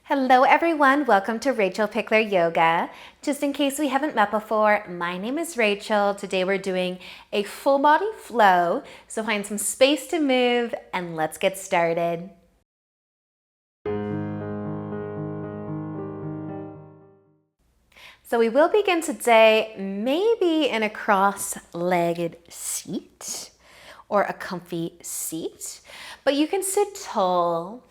Hello everyone, welcome to Rachel Pichler Yoga. Just in case we haven't met before, my name is Rachel. Today we're doing a full body flow, so find some space to move and let's get started. So we will begin today maybe in a cross-legged seat or a comfy seat, but you can sit tall.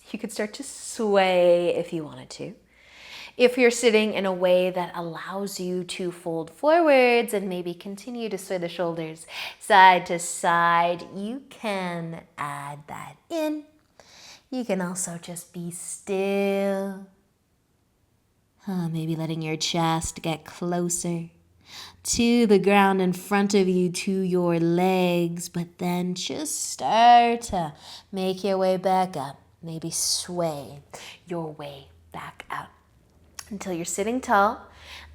You could start to sway if you wanted to. If you're sitting in a way that allows you to fold forwards and maybe continue to sway the shoulders side to side, you can add that in. You can also just be still. Maybe letting your chest get closer to the ground in front of you, to your legs, but then just start to make your way back up. Maybe sway your way back up until you're sitting tall,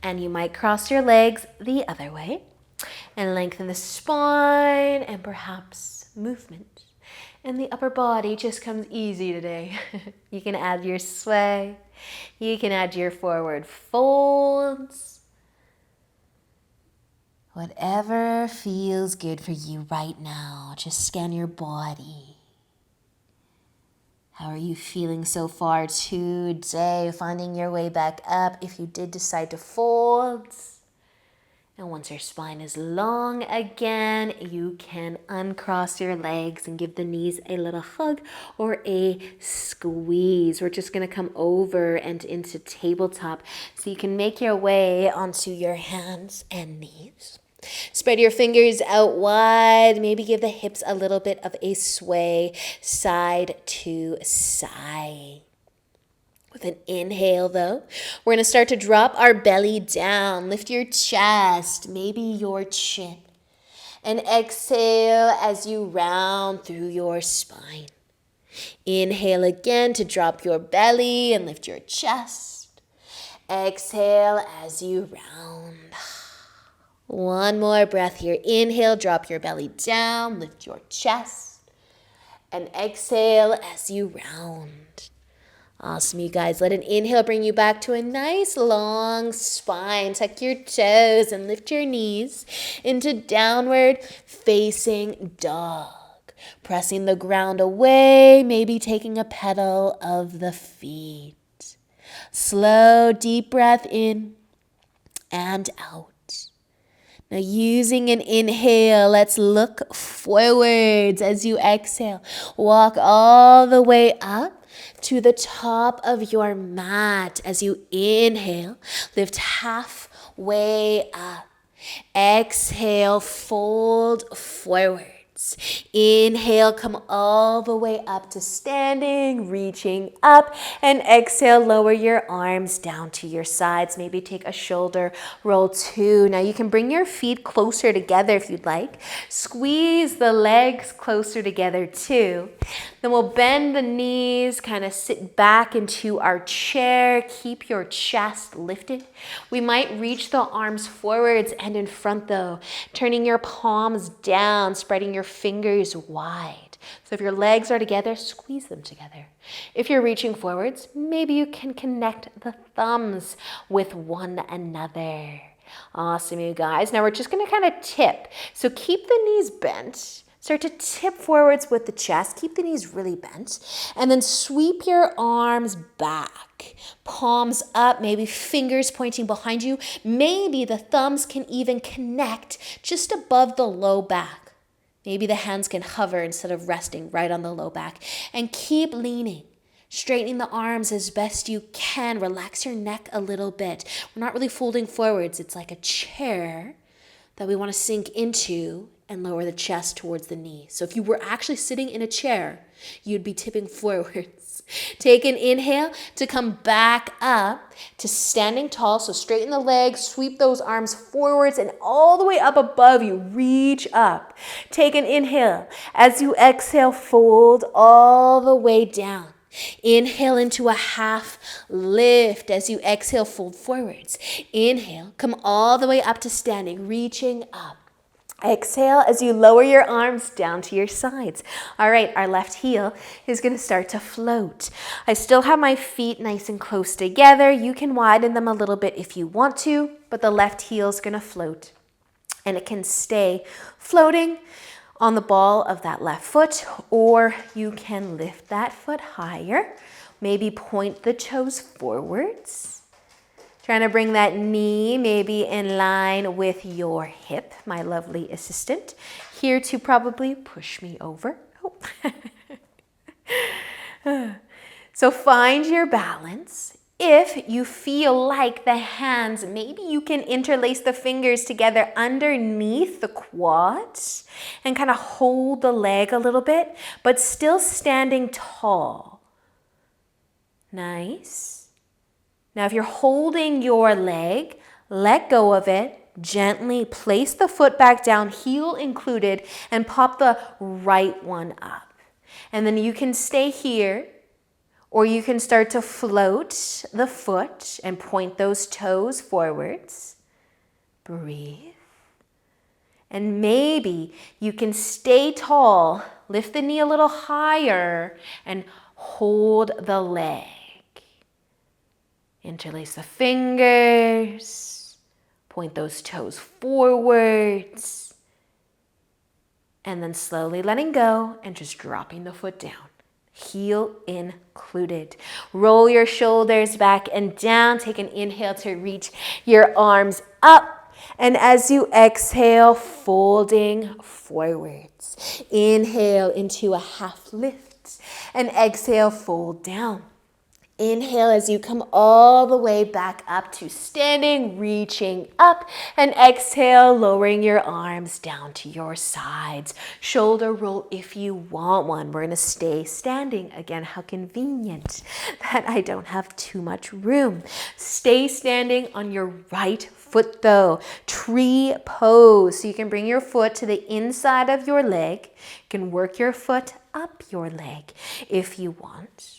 and you might cross your legs the other way and lengthen the spine, and perhaps movement in the upper body just comes easy today. You can add your sway, you can add your forward folds. Whatever feels good for you right now, just scan your body. How are you feeling so far today? Finding your way back up if you did decide to fold. And once your spine is long again, you can uncross your legs and give the knees a little hug or a squeeze. We're just going to come over and into tabletop so you can make your way onto your hands and knees. Spread your fingers out wide. Maybe give the hips a little bit of a sway side to side. With an inhale though, we're going to start to drop our belly down. Lift your chest, maybe your chin. And exhale as you round through your spine. Inhale again to drop your belly and lift your chest. Exhale as you round. One more breath here. Inhale, drop your belly down, lift your chest. And exhale as you round. Awesome, you guys. Let an inhale bring you back to a nice long spine. Tuck your toes and lift your knees into downward facing dog. Pressing the ground away, maybe taking a pedal of the feet. Slow, deep breath in and out. Now using an inhale, let's look forwards as you exhale. Walk all the way up to the top of your mat as you inhale. Lift halfway up. Exhale, fold forwards. Inhale, come all the way up to standing, reaching up, and exhale, lower your arms down to your sides. Maybe take a shoulder roll too. Now you can bring your feet closer together if you'd like. Squeeze the legs closer together too. Then we'll bend the knees, kind of sit back into our chair. Keep your chest lifted. We might reach the arms forwards and in front though, turning your palms down, spreading your fingers wide. So if your legs are together, squeeze them together. If you're reaching forwards, maybe you can connect the thumbs with one another. Awesome, you guys. Now we're just going to kind of tip. So keep the knees bent. Start to tip forwards with the chest. Keep the knees really bent. And then sweep your arms back. Palms up, maybe fingers pointing behind you. Maybe the thumbs can even connect just above the low back. Maybe the hands can hover instead of resting right on the low back. And keep leaning. Straightening the arms as best you can. Relax your neck a little bit. We're not really folding forwards. It's like a chair that we want to sink into and lower the chest towards the knee. So if you were actually sitting in a chair, you'd be tipping forwards. Take an inhale to come back up to standing tall. So straighten the legs, sweep those arms forwards and all the way up above you. Reach up. Take an inhale. As you exhale, fold all the way down. Inhale into a half lift. As you exhale, fold forwards. Inhale, come all the way up to standing, reaching up. Exhale as you lower your arms down to your sides. All right, our left heel is going to start to float. I still have my feet nice and close together. You can widen them a little bit if you want to, but the left heel is going to float. And it can stay floating on the ball of that left foot, or you can lift that foot higher. Maybe point the toes forwards. Trying to bring that knee maybe in line with your hip, my lovely assistant. Here to probably push me over. Oh. So find your balance. If you feel like the hands, maybe you can interlace the fingers together underneath the quads and kind of hold the leg a little bit, but still standing tall. Nice. Now, if you're holding your leg, let go of it. Gently place the foot back down, heel included, and pop the right one up. And then you can stay here, or you can start to float the foot and point those toes forwards. Breathe. And maybe you can stay tall, lift the knee a little higher, and hold the leg. Interlace the fingers, point those toes forwards, and then slowly letting go and just dropping the foot down. Heel included. Roll your shoulders back and down. Take an inhale to reach your arms up. And as you exhale, folding forwards. Inhale into a half lift and exhale, fold down. Inhale as you come all the way back up to standing, reaching up, and exhale, lowering your arms down to your sides. Shoulder roll if you want one. We're going to stay standing. Again, how convenient that I don't have too much room. Stay standing on your right foot though. Tree pose. So you can bring your foot to the inside of your leg. You can work your foot up your leg if you want.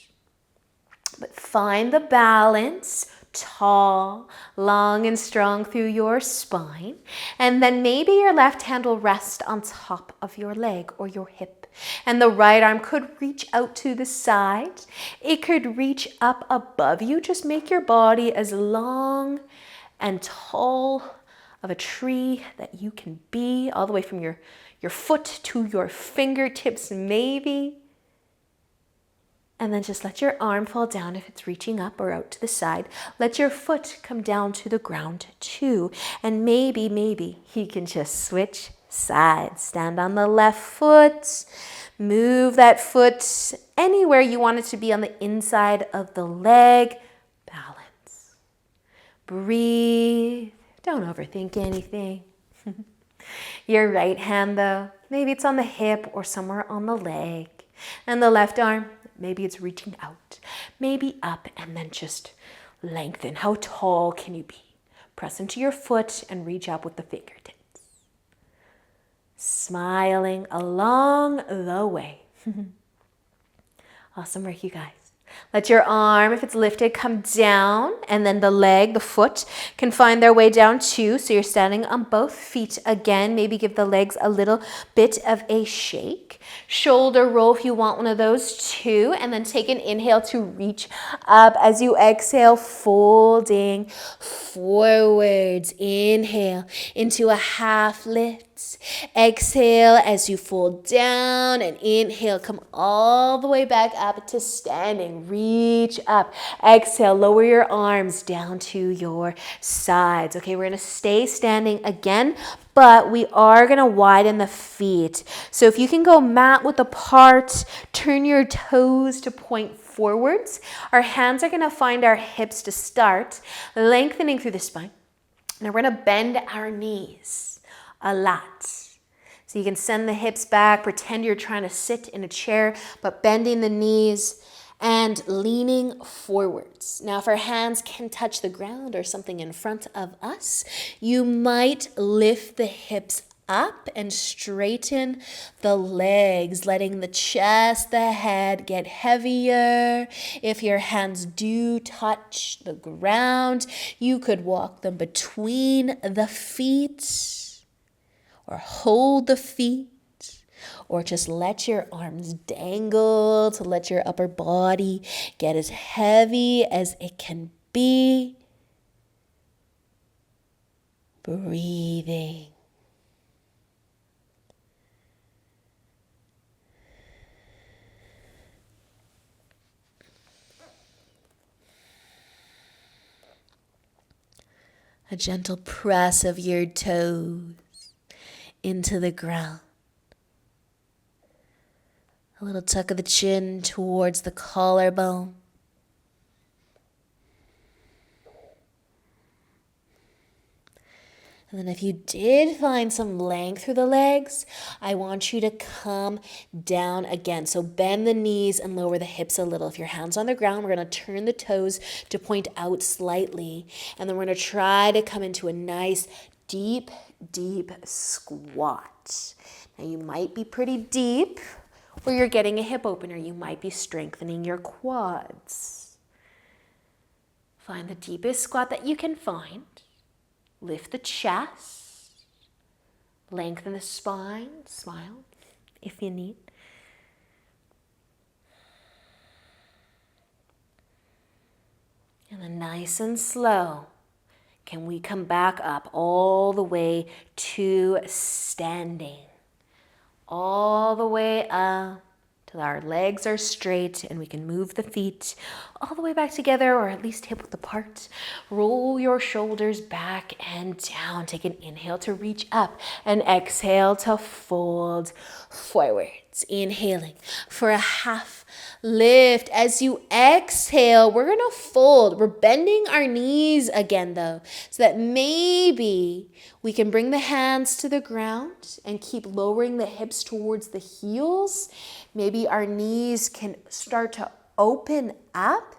But find the balance, tall, long and strong through your spine. And then maybe your left hand will rest on top of your leg or your hip. And the right arm could reach out to the side. It could reach up above you. Just make your body as long and tall of a tree that you can be, all the way from your foot to your fingertips maybe. And then just let your arm fall down if it's reaching up or out to the side. Let your foot come down to the ground too. And maybe you can just switch sides. Stand on the left foot. Move that foot anywhere you want it to be on the inside of the leg. Balance. Breathe. Don't overthink anything. Your right hand though, maybe it's on the hip or somewhere on the leg. And the left arm, maybe it's reaching out, maybe up, and then just lengthen. How tall can you be? Press into your foot and reach up with the fingertips. Smiling along the way. Awesome work, you guys. Let your arm, if it's lifted, come down, and then the leg, the foot, can find their way down too. So you're standing on both feet again. Maybe give the legs a little bit of a shake. Shoulder roll if you want one of those too. And then take an inhale to reach up as you exhale, folding forwards. Inhale into a half lift. Exhale as you fold down, and inhale, come all the way back up to standing. Reach up. Exhale, lower your arms down to your sides. Okay, we're going to stay standing again, but we are going to widen the feet. So if you can go mat width apart, turn your toes to point forwards. Our hands are going to find our hips to start, lengthening through the spine. Now we're going to bend our knees a lot. So you can send the hips back, pretend you're trying to sit in a chair, but bending the knees and leaning forwards. Now, if our hands can touch the ground or something in front of us, you might lift the hips up and straighten the legs, letting the chest, the head get heavier. If your hands do touch the ground, you could walk them between the feet. or hold the feet, or just let your arms dangle to let your upper body get as heavy as it can be. Breathing. A gentle press of your toes into the ground. A little tuck of the chin towards the collarbone. And then if you did find some length through the legs, I want you to come down again. So bend the knees and lower the hips a little. If your hand's on the ground, we're going to turn the toes to point out slightly. And then we're going to try to come into a nice deep, deep squat. Now you might be pretty deep, or you're getting a hip opener. You might be strengthening your quads. Find the deepest squat that you can find. Lift the chest, lengthen the spine, smile if you need. And then nice and slow, can we come back up all the way to standing? All the way up till our legs are straight and we can move the feet all the way back together, or at least hip width apart. Roll your shoulders back and down. Take an inhale to reach up and exhale to fold forwards. Inhaling for a half lift. As you exhale, we're going to fold. We're bending our knees again though, so that maybe we can bring the hands to the ground and keep lowering the hips towards the heels. Maybe our knees can start to open up,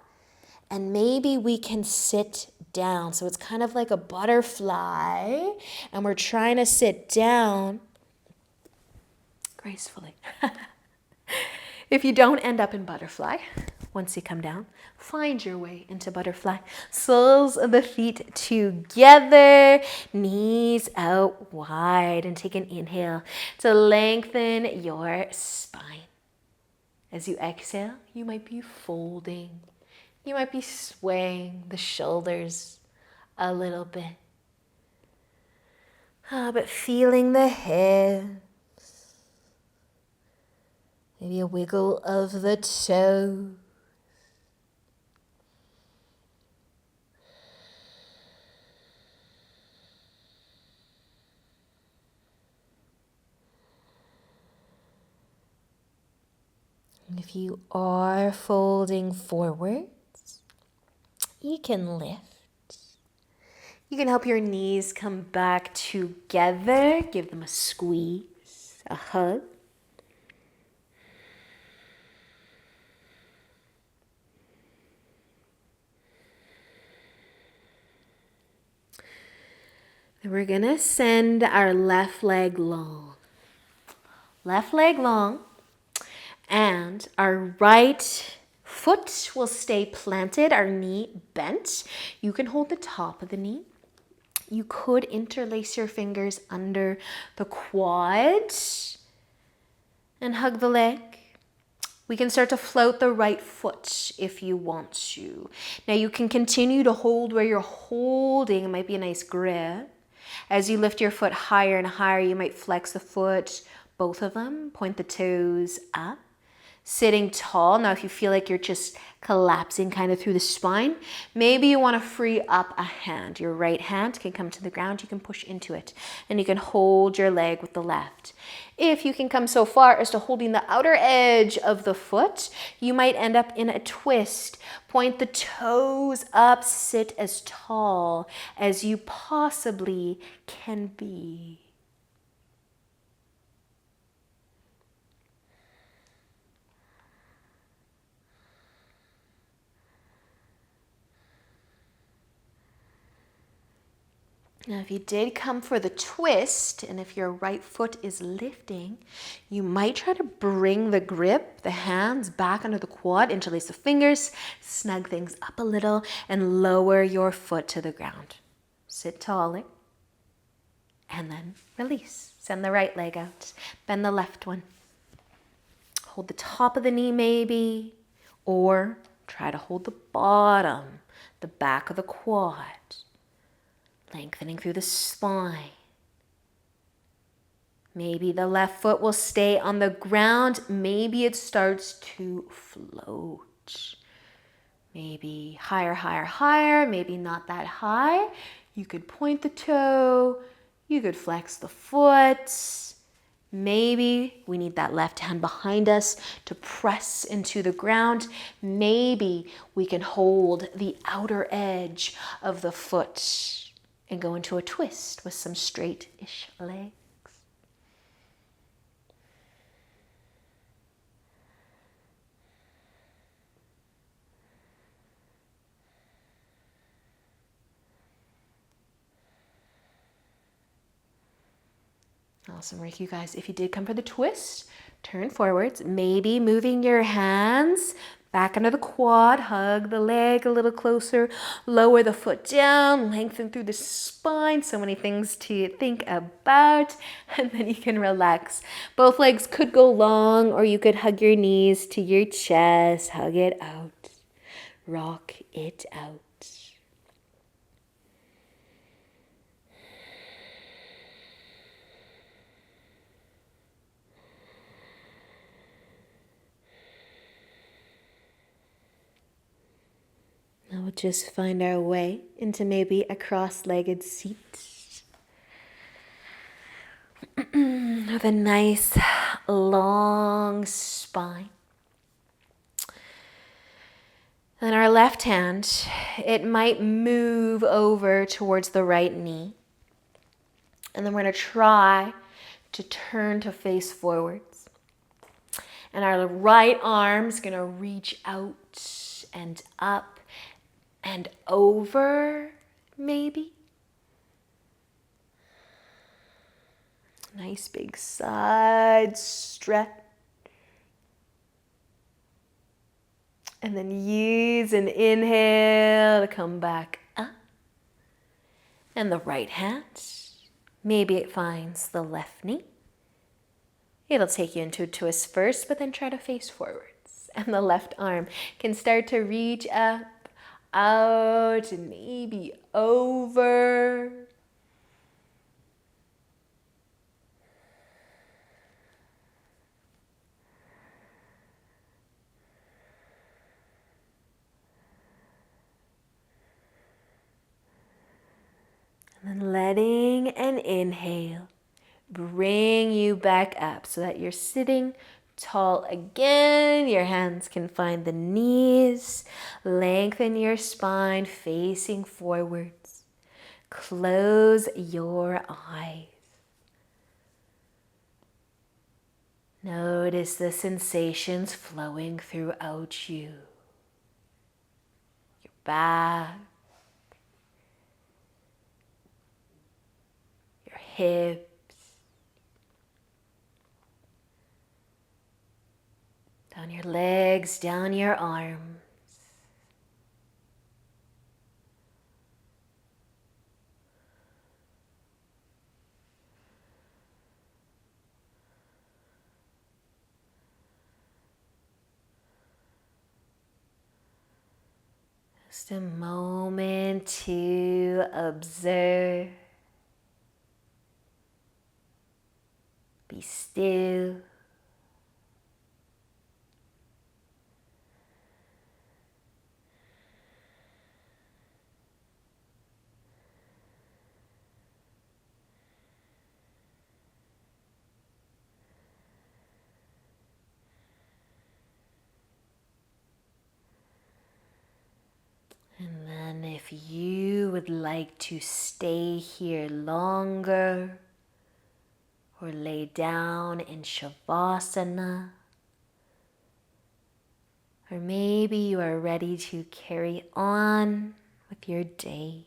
and maybe we can sit down. So it's kind of like a butterfly, and we're trying to sit down gracefully. If you don't end up in butterfly, once you come down, find your way into butterfly. Soles of the feet together, knees out wide, and take an inhale to lengthen your spine. As you exhale, you might be folding. You might be swaying the shoulders a little bit. But feeling the hips. Maybe a wiggle of the toes. And if you are folding forwards, you can lift. You can help your knees come back together. Give them a squeeze, a hug. And we're gonna send our left leg long. Left leg long. And our right foot will stay planted, our knee bent. You can hold the top of the knee. You could interlace your fingers under the quad and hug the leg. We can start to float the right foot if you want to. Now you can continue to hold where you're holding. It might be a nice grip. As you lift your foot higher and higher, you might flex the foot, both of them, point the toes up. Sitting tall. Now, if you feel like you're just collapsing kind of through the spine, maybe you want to free up a hand. Your right hand can come to the ground. You can push into it, and you can hold your leg with the left. If you can come so far as to holding the outer edge of the foot, you might end up in a twist. Point the toes up. Sit as tall as you possibly can be. Now, if you did come for the twist, and if your right foot is lifting, you might try to bring the grip, the hands back under the quad, interlace the fingers, snug things up a little, and lower your foot to the ground. Sit taller. And then release. Send the right leg out. Bend the left one. Hold the top of the knee maybe, or try to hold the bottom, the back of the quad. Lengthening through the spine. Maybe the left foot will stay on the ground. Maybe it starts to float. Maybe higher, higher, higher. Maybe not that high. You could point the toe. You could flex the foot. Maybe we need that left hand behind us to press into the ground. Maybe we can hold the outer edge of the foot and go into a twist with some straight-ish legs. Awesome work, you guys. If you did come for the twist, turn forwards, maybe moving your hands back under the quad, hug the leg a little closer, lower the foot down, lengthen through the spine. So many things to think about, and then you can relax. Both legs could go long, or you could hug your knees to your chest, hug it out, rock it out. Now we'll just find our way into maybe a cross-legged seat with a nice long spine. And our left hand, it might move over towards the right knee. And then we're going to try to turn to face forwards. And our right arm's going to reach out and up and over, maybe. Nice big side stretch. And then use an inhale to come back up. And the right hand, maybe it finds the left knee. It'll take you into a twist first, but then try to face forwards. And the left arm can start to reach up, out, and maybe over. And then letting an inhale bring you back up so that you're sitting tall again. Your hands can find the knees. Lengthen your spine facing forwards. Close your eyes. Notice the sensations flowing throughout you. Your back, your hips, down your legs, down your arms. Just a moment to observe. Be still. And then if you would like to stay here longer or lay down in Shavasana, or maybe you are ready to carry on with your day.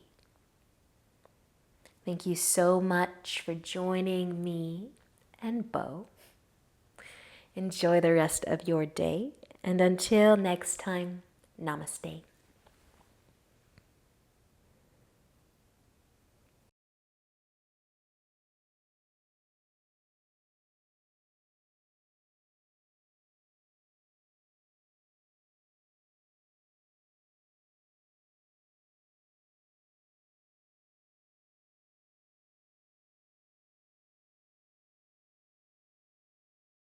Thank you so much for joining me and Bo. Enjoy the rest of your day, and until next time, namaste.